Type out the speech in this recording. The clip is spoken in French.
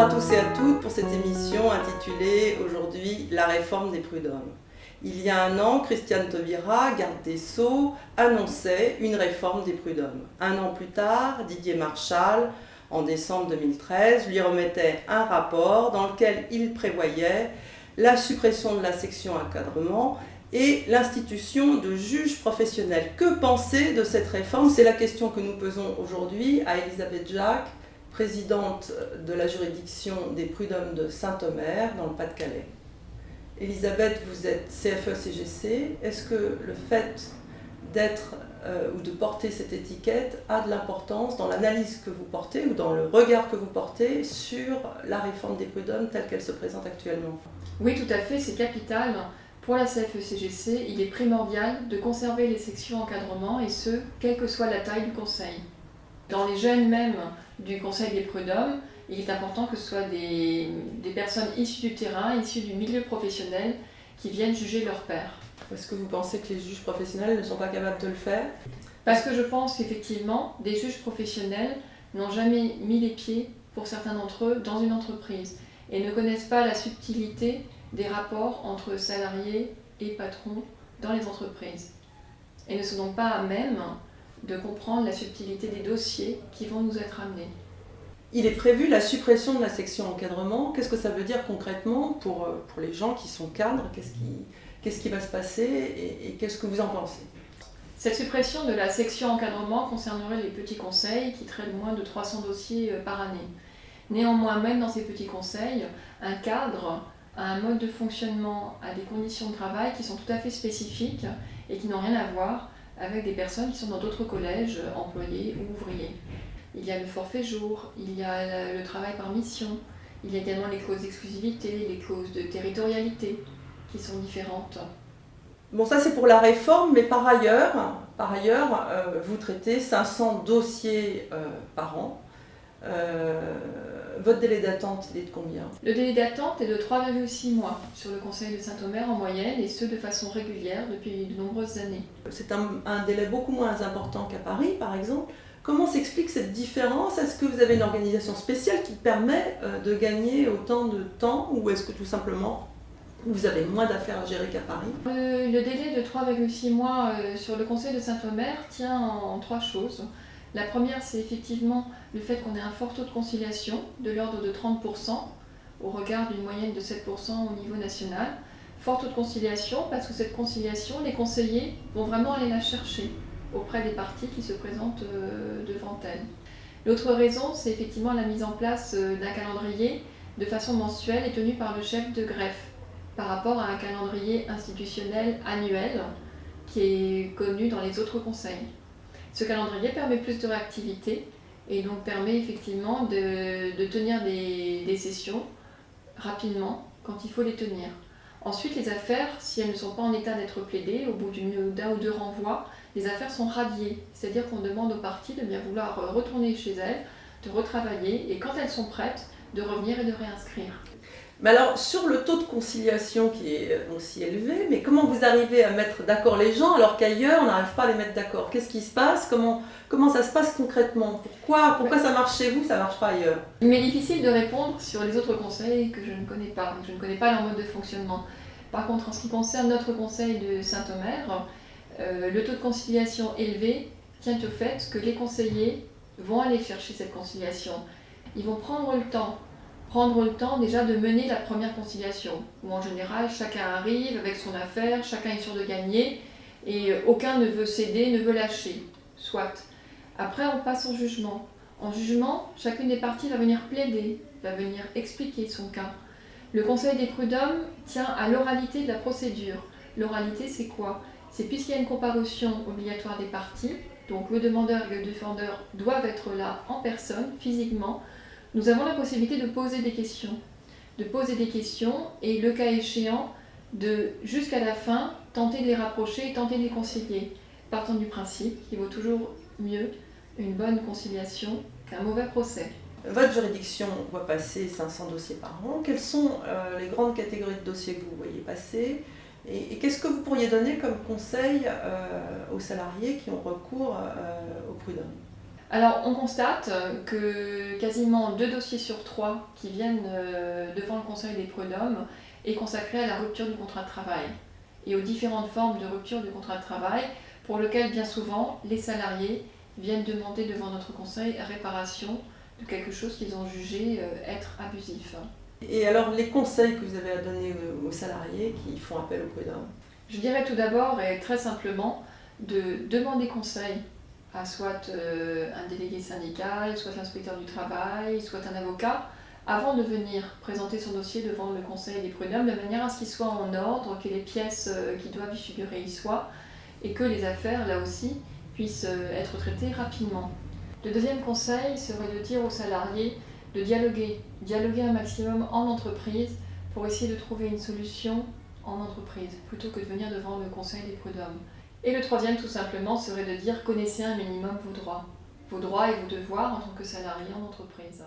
à tous et à toutes pour cette émission intitulée aujourd'hui « La réforme des prud'hommes ». Il y a un an, Christiane Taubira, garde des Sceaux, annonçait une réforme des prud'hommes. Un an plus tard, Didier Marchal, en décembre 2013, lui remettait un rapport dans lequel il prévoyait la suppression de la section encadrement et l'institution de juges professionnels. Que penser de cette réforme? C'est la question que nous posons aujourd'hui à Elisabeth Jacques, présidente de la juridiction des prud'hommes de Saint-Omer, dans le Pas-de-Calais. Elisabeth, vous êtes CFE-CGC. Est-ce que le fait d'être ou de porter cette étiquette a de l'importance dans l'analyse que vous portez ou dans le regard que vous portez sur la réforme des prud'hommes telle qu'elle se présente actuellement? Oui, tout à fait, c'est capital. Pour la CFE-CGC, il est primordial de conserver les sections encadrement et ce, quelle que soit la taille du conseil. Dans les jeunes même du conseil des prud'hommes, il est important que ce soit des personnes issues du terrain, issues du milieu professionnel, qui viennent juger leurs pairs. Est-ce que vous pensez que les juges professionnels ne sont pas capables de le faire? Parce que je pense qu'effectivement, des juges professionnels n'ont jamais mis les pieds, pour certains d'entre eux, dans une entreprise et ne connaissent pas la subtilité des rapports entre salariés et patrons dans les entreprises. Et ne sont donc pas à même de comprendre la subtilité des dossiers qui vont nous être amenés. Il est prévu la suppression de la section encadrement. Qu'est-ce que ça veut dire concrètement pour les gens qui sont cadres? Qu'est-ce qui va se passer et qu'est-ce que vous en pensez? Cette suppression de la section encadrement concernerait les petits conseils qui traitent moins de 300 dossiers par année. Néanmoins, même dans ces petits conseils, un cadre a un mode de fonctionnement, a des conditions de travail qui sont tout à fait spécifiques et qui n'ont rien à voir avec des personnes qui sont dans d'autres collèges, employés ou ouvriers. Il y a le forfait jour, il y a le travail par mission, il y a également les clauses d'exclusivité, les clauses de territorialité qui sont différentes. Bon, ça c'est pour la réforme, mais par ailleurs, vous traitez 500 dossiers par an. Votre délai d'attente, il est de combien? Le délai d'attente est de 3,6 mois sur le conseil de Saint-Omer en moyenne, et ce de façon régulière depuis de nombreuses années. C'est un délai beaucoup moins important qu'à Paris, par exemple. Comment s'explique cette différence? Est-ce que vous avez une organisation spéciale qui permet de gagner autant de temps, ou est-ce que tout simplement vous avez moins d'affaires à gérer qu'à Paris? Le délai de 3,6 mois sur le conseil de Saint-Omer tient en trois choses. La première, c'est effectivement le fait qu'on ait un fort taux de conciliation, de l'ordre de 30%, au regard d'une moyenne de 7% au niveau national. Fort taux de conciliation, parce que cette conciliation, les conseillers vont vraiment aller la chercher auprès des parties qui se présentent devant elles. L'autre raison, c'est effectivement la mise en place d'un calendrier de façon mensuelle et tenu par le chef de greffe, par rapport à un calendrier institutionnel annuel qui est connu dans les autres conseils. Ce calendrier permet plus de réactivité et donc permet effectivement de tenir des sessions rapidement quand il faut les tenir. Ensuite, les affaires, si elles ne sont pas en état d'être plaidées, au bout d'un ou deux renvois, les affaires sont radiées, c'est-à-dire qu'on demande aux parties de bien vouloir retourner chez elles, de retravailler et quand elles sont prêtes, de revenir et de réinscrire. Mais alors, sur le taux de conciliation qui est aussi élevé, mais comment vous arrivez à mettre d'accord les gens alors qu'ailleurs on n'arrive pas à les mettre d'accord? Qu'est-ce qui se passe? Comment ça se passe concrètement? Pourquoi ça marche chez vous, ça ne marche pas ailleurs? Il m'est difficile de répondre sur les autres conseils que je ne connais pas. Je ne connais pas leur mode de fonctionnement. Par contre, en ce qui concerne notre conseil de Saint-Omer, le taux de conciliation élevé tient au fait que les conseillers vont aller chercher cette conciliation. Ils vont prendre le temps déjà de mener la première conciliation, où en général chacun arrive avec son affaire, chacun est sûr de gagner, et aucun ne veut céder, ne veut lâcher, soit. Après on passe au jugement. En jugement, chacune des parties va venir plaider, va venir expliquer son cas. Le conseil des prud'hommes tient à l'oralité de la procédure. L'oralité c'est quoi? C'est puisqu'il y a une comparution obligatoire des parties, donc le demandeur et le défendeur doivent être là en personne, physiquement. Nous avons la possibilité de poser des questions et le cas échéant, jusqu'à la fin, tenter de les rapprocher et tenter de les concilier, partant du principe qu'il vaut toujours mieux une bonne conciliation qu'un mauvais procès. Votre juridiction voit passer 500 dossiers par an. Quelles sont les grandes catégories de dossiers que vous voyez passer? Et qu'est-ce que vous pourriez donner comme conseil aux salariés qui ont recours aux prud'hommes? Alors, on constate que quasiment 2 dossiers sur 3 qui viennent devant le Conseil des prud'hommes est consacré à la rupture du contrat de travail et aux différentes formes de rupture du contrat de travail pour lesquelles, bien souvent, les salariés viennent demander devant notre Conseil réparation de quelque chose qu'ils ont jugé être abusif. Et alors, les conseils que vous avez à donner aux salariés qui font appel au prud'homme? Je dirais tout d'abord et très simplement de demander conseil à soit un délégué syndical, soit l'inspecteur du travail, soit un avocat, avant de venir présenter son dossier devant le Conseil des prud'hommes, de manière à ce qu'il soit en ordre, que les pièces qui doivent y figurer y soient, et que les affaires, là aussi, puissent être traitées rapidement. Le deuxième conseil serait de dire aux salariés de dialoguer un maximum en entreprise pour essayer de trouver une solution en entreprise, plutôt que de venir devant le Conseil des prud'hommes. Et le troisième, tout simplement, serait de dire connaissez un minimum vos droits et vos devoirs en tant que salarié en entreprise.